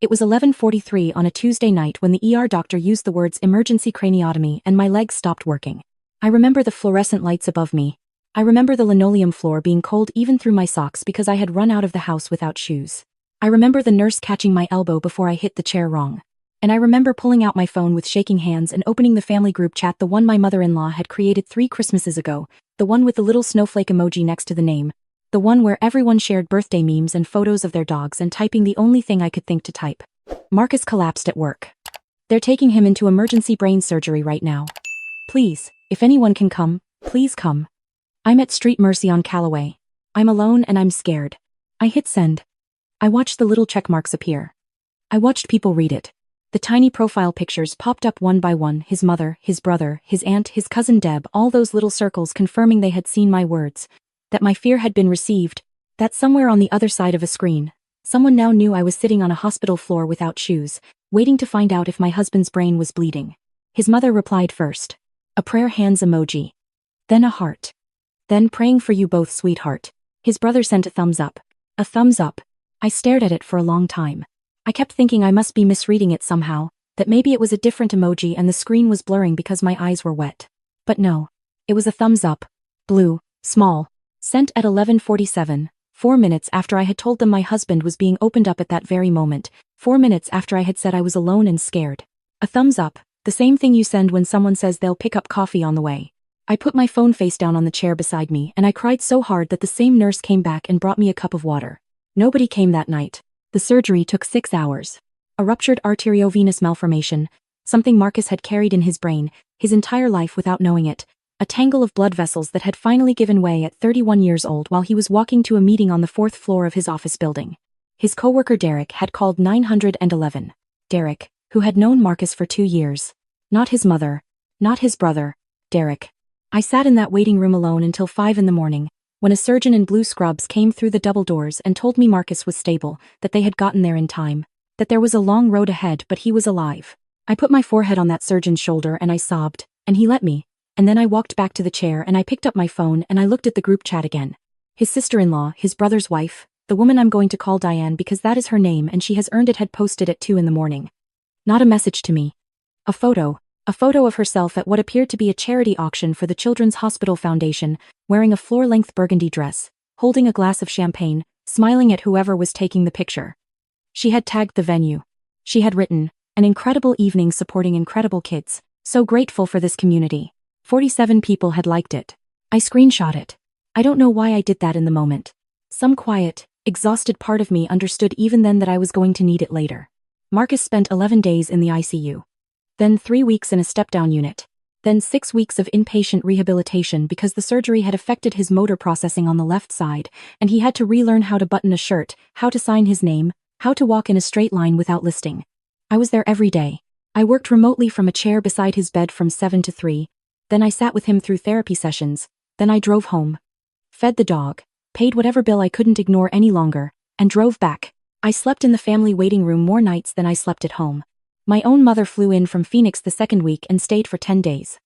It was 11:43 on a Tuesday night when the ER doctor used the words emergency craniotomy and my legs stopped working. I remember the fluorescent lights above me. I remember the linoleum floor being cold even through my socks because I had run out of the house without shoes. I remember the nurse catching my elbow before I hit the chair wrong. And I remember pulling out my phone with shaking hands and opening the family group chat, the one my mother-in-law had created 3 Christmases ago, the one with the little snowflake emoji next to the name, the one where everyone shared birthday memes and photos of their dogs and typing the only thing I could think to type. Marcus collapsed at work. They're taking him into emergency brain surgery right now. Please, if anyone can come, please come. I'm at Street Mercy on Callaway. I'm alone and I'm scared. I hit send. I watched the little check marks appear. I watched people read it. The tiny profile pictures popped up one by one, his mother, his brother, his aunt, his cousin Deb, all those little circles confirming they had seen my words, that my fear had been received, that somewhere on the other side of a screen, someone now knew I was sitting on a hospital floor without shoes, waiting to find out if my husband's brain was bleeding. His mother replied first. A prayer hands emoji. Then a heart. Then praying for you both, sweetheart. His brother sent a thumbs up. A thumbs up. I stared at it for a long time. I kept thinking I must be misreading it somehow, that maybe it was a different emoji and the screen was blurring because my eyes were wet. But no. It was a thumbs up. Blue, small, sent at 11:47, 4 minutes after I had told them my husband was being opened up at that very moment, 4 minutes after I had said I was alone and scared. A thumbs up, the same thing you send when someone says they'll pick up coffee on the way. I put my phone face down on the chair beside me and I cried so hard that the same nurse came back and brought me a cup of water. Nobody came that night. The surgery took 6 hours. A ruptured arteriovenous malformation, something Marcus had carried in his brain, his entire life without knowing it, a tangle of blood vessels that had finally given way at 31 years old while he was walking to a meeting on the 4th floor of his office building. His coworker Derek had called 911. Derek, who had known Marcus for 2 years. Not his mother, not his brother, Derek. I sat in that waiting room alone until 5 in the morning, when a surgeon in blue scrubs came through the double doors and told me Marcus was stable, that they had gotten there in time, that there was a long road ahead but he was alive. I put my forehead on that surgeon's shoulder and I sobbed, and he let me, and then I walked back to the chair and I picked up my phone and I looked at the group chat again. His sister-in-law, his brother's wife, the woman I'm going to call Diane because that is her name and she has earned it, had posted at 2 in the morning. Not a message to me. A photo of herself at what appeared to be a charity auction for the Children's Hospital Foundation, wearing a floor-length burgundy dress, holding a glass of champagne, smiling at whoever was taking the picture. She had tagged the venue. She had written, "An incredible evening supporting incredible kids. So grateful for this community." 47 people had liked it. I screenshot it. I don't know why I did that in the moment. Some quiet, exhausted part of me understood even then that I was going to need it later. Marcus spent 11 days in the ICU. Then 3 weeks in a step-down unit. Then 6 weeks of inpatient rehabilitation because the surgery had affected his motor processing on the left side, and he had to relearn how to button a shirt, how to sign his name, how to walk in a straight line without listing. I was there every day. I worked remotely from a chair beside his bed from 7 to 3, then I sat with him through therapy sessions, then I drove home. Fed the dog, paid whatever bill I couldn't ignore any longer, and drove back. I slept in the family waiting room more nights than I slept at home. My own mother flew in from Phoenix the second week and stayed for 10 days.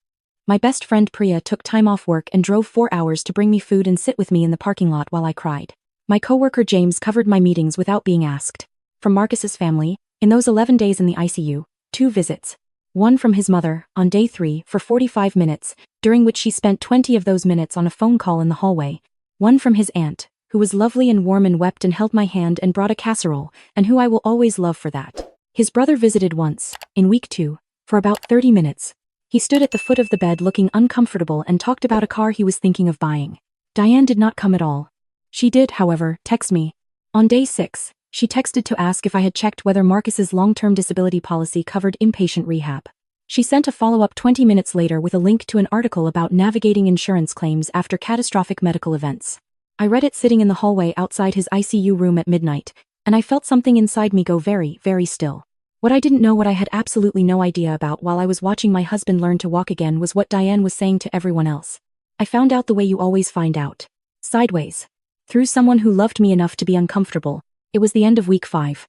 My best friend Priya took time off work and drove 4 hours to bring me food and sit with me in the parking lot while I cried. My coworker James covered my meetings without being asked. From Marcus's family, in those 11 days in the ICU, 2 visits. One from his mother, on day 3, for 45 minutes, during which she spent 20 of those minutes on a phone call in the hallway. One from his aunt, who was lovely and warm and wept and held my hand and brought a casserole, and who I will always love for that. His brother visited once, in week 2, for about 30 minutes. He stood at the foot of the bed looking uncomfortable and talked about a car he was thinking of buying. Diane did not come at all. She did, however, text me. On day 6, she texted to ask if I had checked whether Marcus's long-term disability policy covered inpatient rehab. She sent a follow-up 20 minutes later with a link to an article about navigating insurance claims after catastrophic medical events. I read it sitting in the hallway outside his ICU room at midnight, and I felt something inside me go very, very still. What I didn't know, what I had absolutely no idea about while I was watching my husband learn to walk again, was what Diane was saying to everyone else. I found out the way you always find out. Sideways. Through someone who loved me enough to be uncomfortable. It was the end of week 5.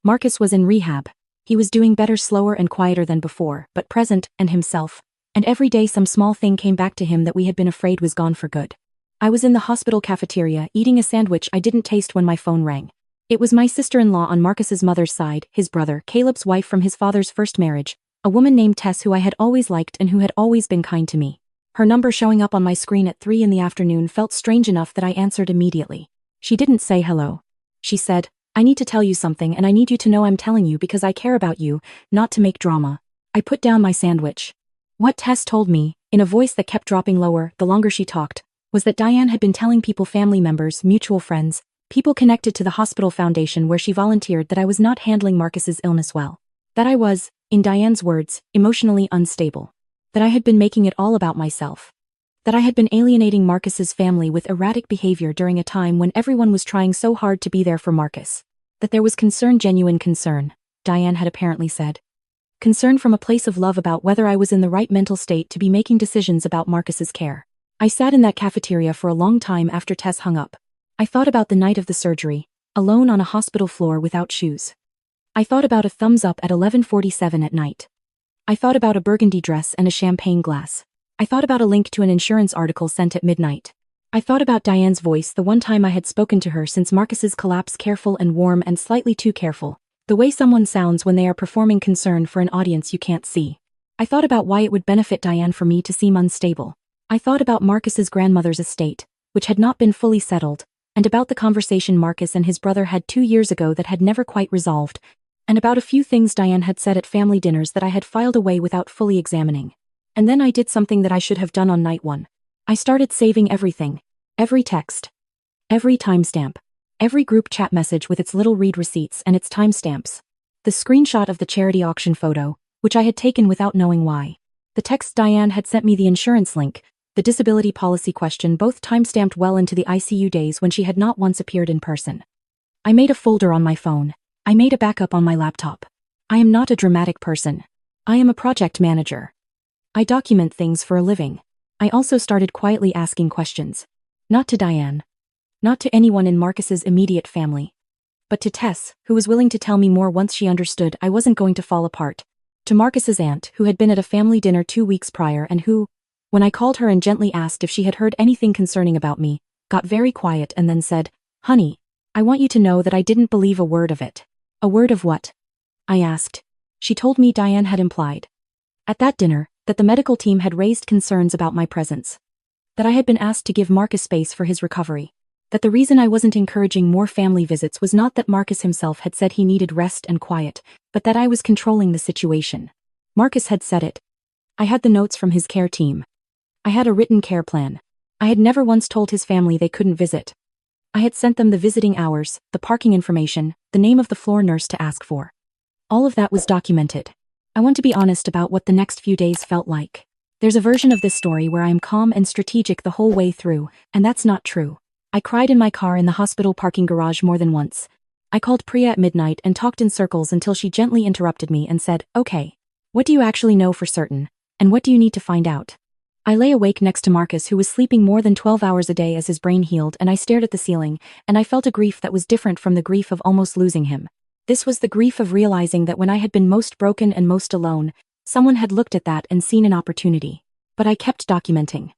Marcus was in rehab. He was doing better, slower and quieter than before, but present and himself. And every day some small thing came back to him that we had been afraid was gone for good. I was in the hospital cafeteria eating a sandwich I didn't taste when my phone rang. It was my sister-in-law on Marcus's mother's side, his brother, Caleb's wife from his father's first marriage, a woman named Tess who I had always liked and who had always been kind to me. Her number showing up on my screen at 3 in the afternoon felt strange enough that I answered immediately. She didn't say hello. She said, "I need to tell you something and I need you to know I'm telling you because I care about you, not to make drama." I put down my sandwich. What Tess told me, in a voice that kept dropping lower the longer she talked, was that Diane had been telling people, family members, mutual friends, people connected to the hospital foundation where she volunteered, that I was not handling Marcus's illness well. That I was, in Diane's words, emotionally unstable. That I had been making it all about myself. That I had been alienating Marcus's family with erratic behavior during a time when everyone was trying so hard to be there for Marcus. That there was concern, genuine concern, Diane had apparently said. Concern from a place of love about whether I was in the right mental state to be making decisions about Marcus's care. I sat in that cafeteria for a long time after Tess hung up. I thought about the night of the surgery, alone on a hospital floor without shoes. I thought about a thumbs up at 11:47 at night. I thought about a burgundy dress and a champagne glass. I thought about a link to an insurance article sent at midnight. I thought about Diane's voice the one time I had spoken to her since Marcus's collapse, careful and warm and slightly too careful. The way someone sounds when they are performing concern for an audience you can't see. I thought about why it would benefit Diane for me to seem unstable. I thought about Marcus's grandmother's estate, which had not been fully settled, and about the conversation Marcus and his brother had 2 years ago that had never quite resolved, and about a few things Diane had said at family dinners that I had filed away without fully examining. And then I did something that I should have done on night one. I started saving everything. Every text. Every timestamp. Every group chat message with its little read receipts and its timestamps. The screenshot of the charity auction photo, which I had taken without knowing why. The text Diane had sent me, the insurance link, the disability policy question, both timestamped well into the ICU days when she had not once appeared in person. I made a folder on my phone. I made a backup on my laptop. I am not a dramatic person. I am a project manager. I document things for a living. I also started quietly asking questions. Not to Diane. Not to anyone in Marcus's immediate family. But to Tess, who was willing to tell me more once she understood I wasn't going to fall apart. To Marcus's aunt, who had been at a family dinner 2 weeks prior and who, when I called her and gently asked if she had heard anything concerning about me, got very quiet and then said, "Honey, I want you to know that I didn't believe a word of it." "A word of what?" I asked. She told me Diane had implied. At that dinner, that the medical team had raised concerns about my presence. That I had been asked to give Marcus space for his recovery. That the reason I wasn't encouraging more family visits was not that Marcus himself had said he needed rest and quiet, but that I was controlling the situation. Marcus had said it. I had the notes from his care team. I had a written care plan. I had never once told his family they couldn't visit. I had sent them the visiting hours, the parking information, the name of the floor nurse to ask for. All of that was documented. I want to be honest about what the next few days felt like. There's a version of this story where I am calm and strategic the whole way through, and that's not true. I cried in my car in the hospital parking garage more than once. I called Priya at midnight and talked in circles until she gently interrupted me and said, "Okay, what do you actually know for certain, and what do you need to find out?" I lay awake next to Marcus, who was sleeping more than 12 hours a day as his brain healed, and I stared at the ceiling, and I felt a grief that was different from the grief of almost losing him. This was the grief of realizing that when I had been most broken and most alone, someone had looked at that and seen an opportunity. But I kept documenting.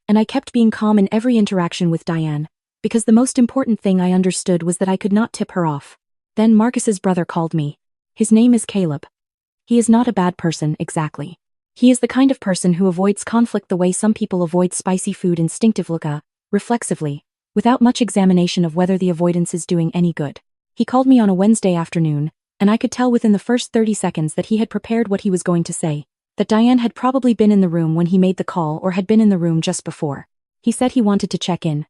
And I kept being calm in every interaction with Diane, because the most important thing I understood was that I could not tip her off. Then Marcus's brother called me. His name is Caleb. He is not a bad person, exactly. He is the kind of person who avoids conflict the way some people avoid spicy food instinctively, reflexively, without much examination of whether the avoidance is doing any good. He called me on a Wednesday afternoon, and I could tell within the first 30 seconds that he had prepared what he was going to say, that Diane had probably been in the room when he made the call or had been in the room just before. He said he wanted to check in.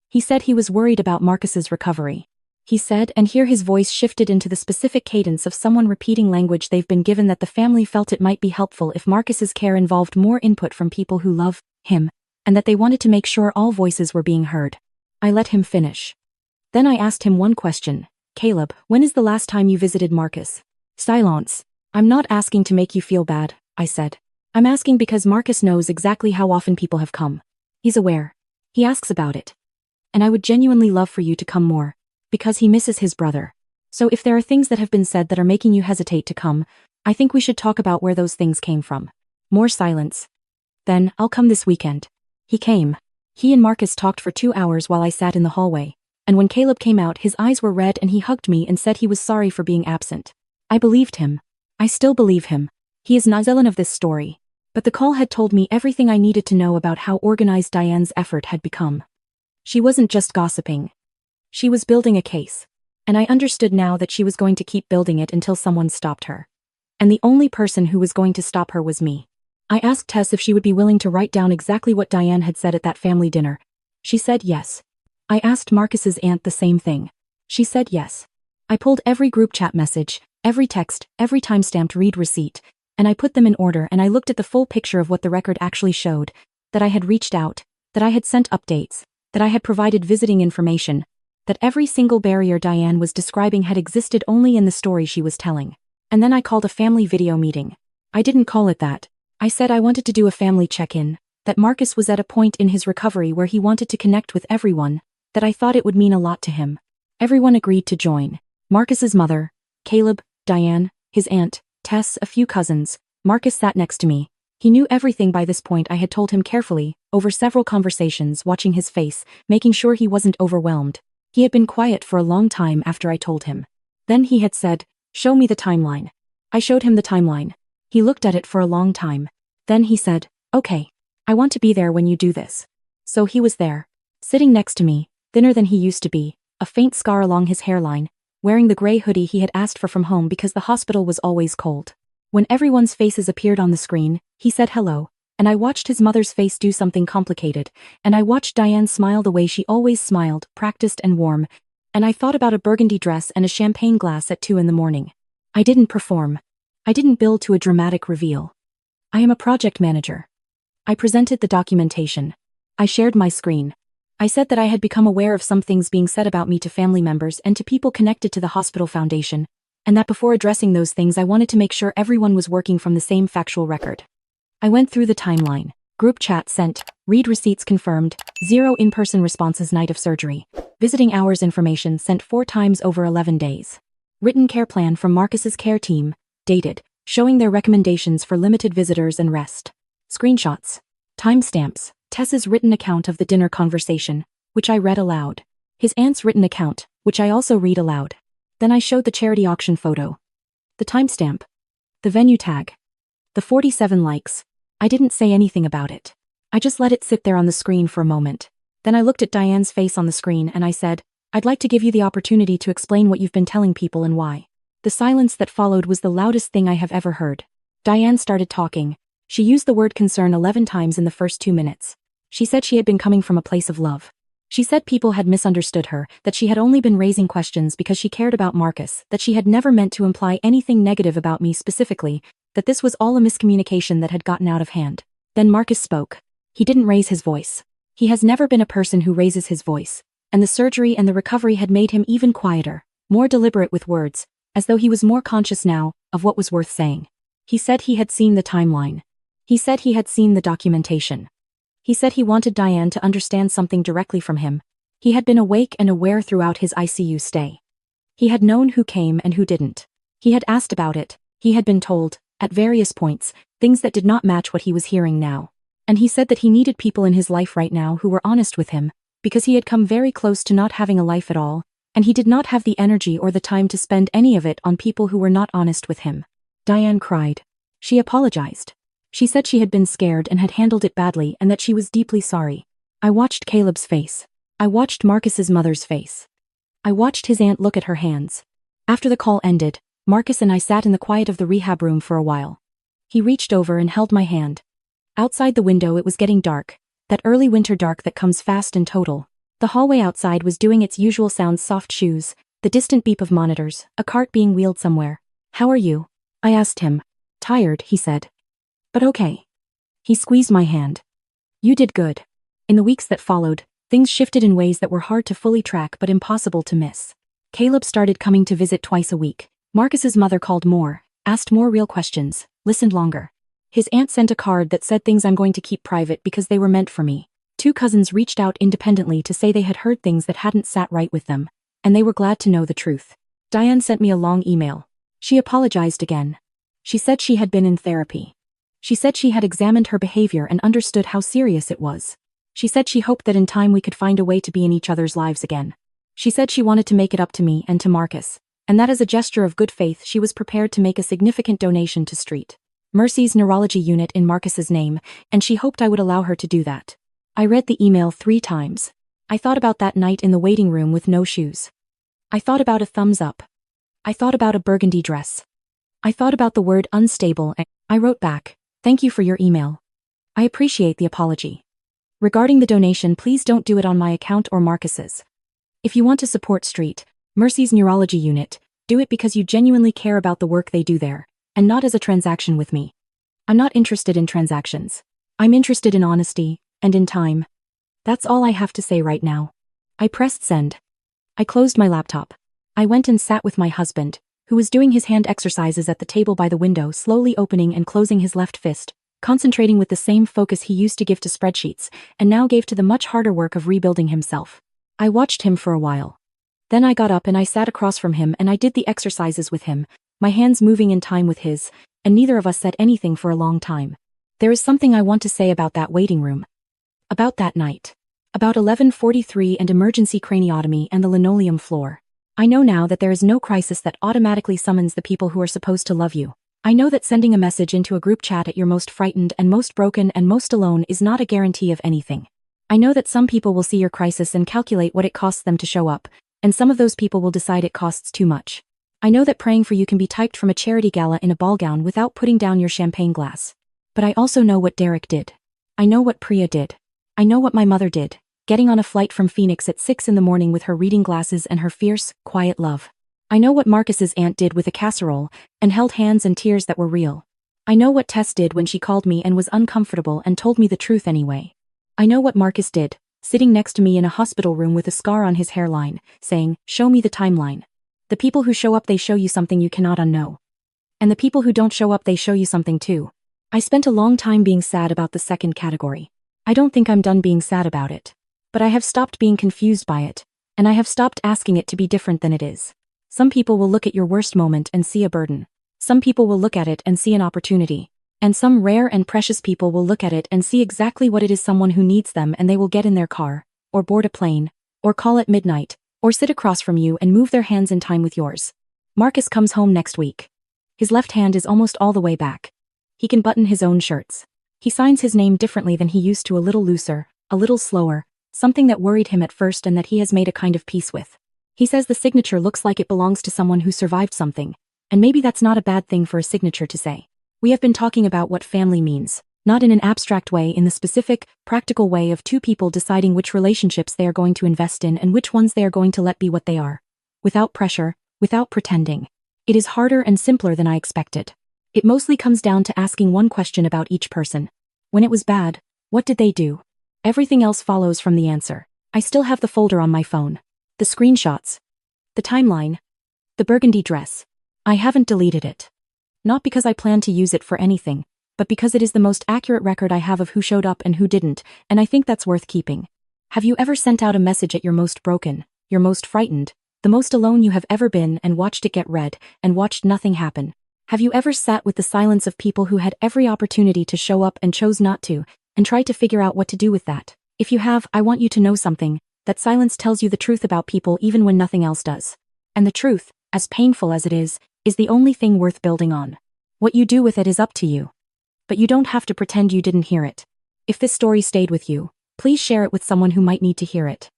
He said he was worried about Marcus's recovery. He said, and here his voice shifted into the specific cadence of someone repeating language they've been given, that the family felt it might be helpful if Marcus's care involved more input from people who love him, and that they wanted to make sure all voices were being heard. I let him finish. Then I asked him one question. "Caleb, when is the last time you visited Marcus?" Silence. "I'm not asking to make you feel bad," I said. "I'm asking because Marcus knows exactly how often people have come. He's aware. He asks about it. And I would genuinely love for you to come more, because he misses his brother. So if there are things that have been said that are making you hesitate to come, I think we should talk about where those things came from." More silence. Then, "I'll come this weekend." He came. He and Marcus talked for 2 hours while I sat in the hallway. And when Caleb came out, his eyes were red and he hugged me and said he was sorry for being absent. I believed him. I still believe him. He is not the villain of this story. But the call had told me everything I needed to know about how organized Diane's effort had become. She wasn't just gossiping. She was building a case. And I understood now that she was going to keep building it until someone stopped her. And the only person who was going to stop her was me. I asked Tess if she would be willing to write down exactly what Diane had said at that family dinner. She said yes. I asked Marcus's aunt the same thing. She said yes. I pulled every group chat message, every text, every timestamped read receipt, and I put them in order and I looked at the full picture of what the record actually showed, that I had reached out, that I had sent updates, that I had provided visiting information, that every single barrier Diane was describing had existed only in the story she was telling. And then I called a family video meeting. I didn't call it that. I said I wanted to do a family check-in, that Marcus was at a point in his recovery where he wanted to connect with everyone, that I thought it would mean a lot to him. Everyone agreed to join. Marcus's mother, Caleb, Diane, his aunt, Tess, a few cousins. Marcus sat next to me. He knew everything by this point. I had told him carefully, over several conversations, watching his face, making sure he wasn't overwhelmed. He had been quiet for a long time after I told him. Then he had said, "Show me the timeline." I showed him the timeline. He looked at it for a long time. Then he said, "Okay. I want to be there when you do this." So he was there, sitting next to me, thinner than he used to be, a faint scar along his hairline, wearing the gray hoodie he had asked for from home because the hospital was always cold. When everyone's faces appeared on the screen, he said hello, and I watched his mother's face do something complicated, and I watched Diane smile the way she always smiled, practiced and warm, and I thought about a burgundy dress and a champagne glass at 2 a.m. I didn't perform. I didn't build to a dramatic reveal. I am a project manager. I presented the documentation. I shared my screen. I said that I had become aware of some things being said about me to family members and to people connected to the hospital foundation, and that before addressing those things I wanted to make sure everyone was working from the same factual record. I went through the timeline. Group chat sent, read receipts confirmed, 0 in-person responses night of surgery, visiting hours information sent 4 times over 11 days. Written care plan from Marcus's care team, dated, showing their recommendations for limited visitors and rest. Screenshots. Timestamps. Tess's written account of the dinner conversation, which I read aloud. His aunt's written account, which I also read aloud. Then I showed the charity auction photo. The timestamp. The venue tag. The 47 likes. I didn't say anything about it. I just let it sit there on the screen for a moment. Then I looked at Diane's face on the screen and I said, "I'd like to give you the opportunity to explain what you've been telling people and why." The silence that followed was the loudest thing I have ever heard. Diane started talking. She used the word concern 11 times in the first 2 minutes. She said she had been coming from a place of love. She said people had misunderstood her, that she had only been raising questions because she cared about Marcus, that she had never meant to imply anything negative about me specifically, that this was all a miscommunication that had gotten out of hand. Then Marcus spoke. He didn't raise his voice. He has never been a person who raises his voice, and the surgery and the recovery had made him even quieter, more deliberate with words, as though he was more conscious now of what was worth saying. He said he had seen the timeline. He said he had seen the documentation. He said he wanted Diane to understand something directly from him. He had been awake and aware throughout his ICU stay. He had known who came and who didn't. He had asked about it. He had been told, at various points, things that did not match what he was hearing now. And he said that he needed people in his life right now who were honest with him, because he had come very close to not having a life at all, and he did not have the energy or the time to spend any of it on people who were not honest with him. Diane cried. She apologized. She said she had been scared and had handled it badly and that she was deeply sorry. I watched Caleb's face. I watched Marcus's mother's face. I watched his aunt look at her hands. After the call ended, Marcus and I sat in the quiet of the rehab room for a while. He reached over and held my hand. Outside the window it was getting dark, that early winter dark that comes fast and total. The hallway outside was doing its usual sounds, soft shoes, the distant beep of monitors, a cart being wheeled somewhere. "How are you?" I asked him. "Tired," he said. "But okay." He squeezed my hand. "You did good." In the weeks that followed, things shifted in ways that were hard to fully track but impossible to miss. Caleb started coming to visit twice a week. Marcus's mother called more, asked more real questions, listened longer. His aunt sent a card that said things I'm going to keep private because they were meant for me. 2 cousins reached out independently to say they had heard things that hadn't sat right with them, and they were glad to know the truth. Diane sent me a long email. She apologized again. She said she had been in therapy. She said she had examined her behavior and understood how serious it was. She said she hoped that in time we could find a way to be in each other's lives again. She said she wanted to make it up to me and to Marcus, and that as a gesture of good faith she was prepared to make a significant donation to Street Mercy's neurology unit in Marcus's name, and she hoped I would allow her to do that. I read the email 3 times. I thought about that night in the waiting room with no shoes. I thought about a thumbs up. I thought about a burgundy dress. I thought about the word unstable and I wrote back, "Thank you for your email. I appreciate the apology. Regarding the donation, please don't do it on my account or Marcus's. If you want to support Street Mercy's neurology unit, do it because you genuinely care about the work they do there, and not as a transaction with me. I'm not interested in transactions. I'm interested in honesty and in time. That's all I have to say right now." I pressed send. I closed my laptop. I went and sat with my husband, who was doing his hand exercises at the table by the window, slowly opening and closing his left fist, concentrating with the same focus he used to give to spreadsheets, and now gave to the much harder work of rebuilding himself. I watched him for a while. Then I got up and I sat across from him and I did the exercises with him, my hands moving in time with his, and neither of us said anything for a long time. There is something I want to say about that waiting room. About that night. About 11:43 and emergency craniotomy and the linoleum floor. I know now that there is no crisis that automatically summons the people who are supposed to love you. I know that sending a message into a group chat at your most frightened and most broken and most alone is not a guarantee of anything. I know that some people will see your crisis and calculate what it costs them to show up, and some of those people will decide it costs too much. I know that praying for you can be typed from a charity gala in a ball gown without putting down your champagne glass. But I also know what Derek did. I know what Priya did. I know what my mother did, getting on a flight from Phoenix at 6 in the morning with her reading glasses and her fierce, quiet love. I know what Marcus's aunt did with a casserole, and held hands and tears that were real. I know what Tess did when she called me and was uncomfortable and told me the truth anyway. I know what Marcus did, sitting next to me in a hospital room with a scar on his hairline, saying, "Show me the timeline." The people who show up, they show you something you cannot unknow. And the people who don't show up, they show you something too. I spent a long time being sad about the second category. I don't think I'm done being sad about it. But I have stopped being confused by it, and I have stopped asking it to be different than it is. Some people will look at your worst moment and see a burden. Some people will look at it and see an opportunity. And some rare and precious people will look at it and see exactly what it is, someone who needs them, and they will get in their car, or board a plane, or call at midnight, or sit across from you and move their hands in time with yours. Marcus comes home next week. His left hand is almost all the way back. He can button his own shirts. He signs his name differently than he used to, a little looser, a little slower, something that worried him at first and that he has made a kind of peace with. He says the signature looks like it belongs to someone who survived something, and maybe that's not a bad thing for a signature to say. We have been talking about what family means, not in an abstract way, in the specific, practical way of two people deciding which relationships they are going to invest in and which ones they are going to let be what they are. Without pressure, without pretending. It is harder and simpler than I expected. It mostly comes down to asking one question about each person. When it was bad, what did they do? Everything else follows from the answer. I still have the folder on my phone. The screenshots. The timeline. The burgundy dress. I haven't deleted it. Not because I plan to use it for anything, but because it is the most accurate record I have of who showed up and who didn't, and I think that's worth keeping. Have you ever sent out a message at your most broken, your most frightened, the most alone you have ever been, and watched it get read, and watched nothing happen? Have you ever sat with the silence of people who had every opportunity to show up and chose not to, and tried to figure out what to do with that? If you have, I want you to know something, that silence tells you the truth about people even when nothing else does. And the truth, as painful as it is the only thing worth building on. What you do with it is up to you. But you don't have to pretend you didn't hear it. If this story stayed with you, please share it with someone who might need to hear it.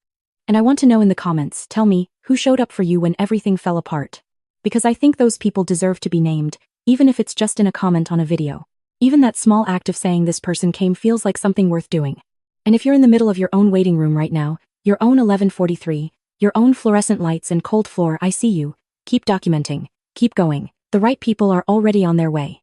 And I want to know in the comments, tell me, who showed up for you when everything fell apart? Because I think those people deserve to be named, even if it's just in a comment on a video. Even that small act of saying this person came feels like something worth doing. And if you're in the middle of your own waiting room right now, your own 11:43, your own fluorescent lights and cold floor, I see you. Keep documenting. Keep going. The right people are already on their way.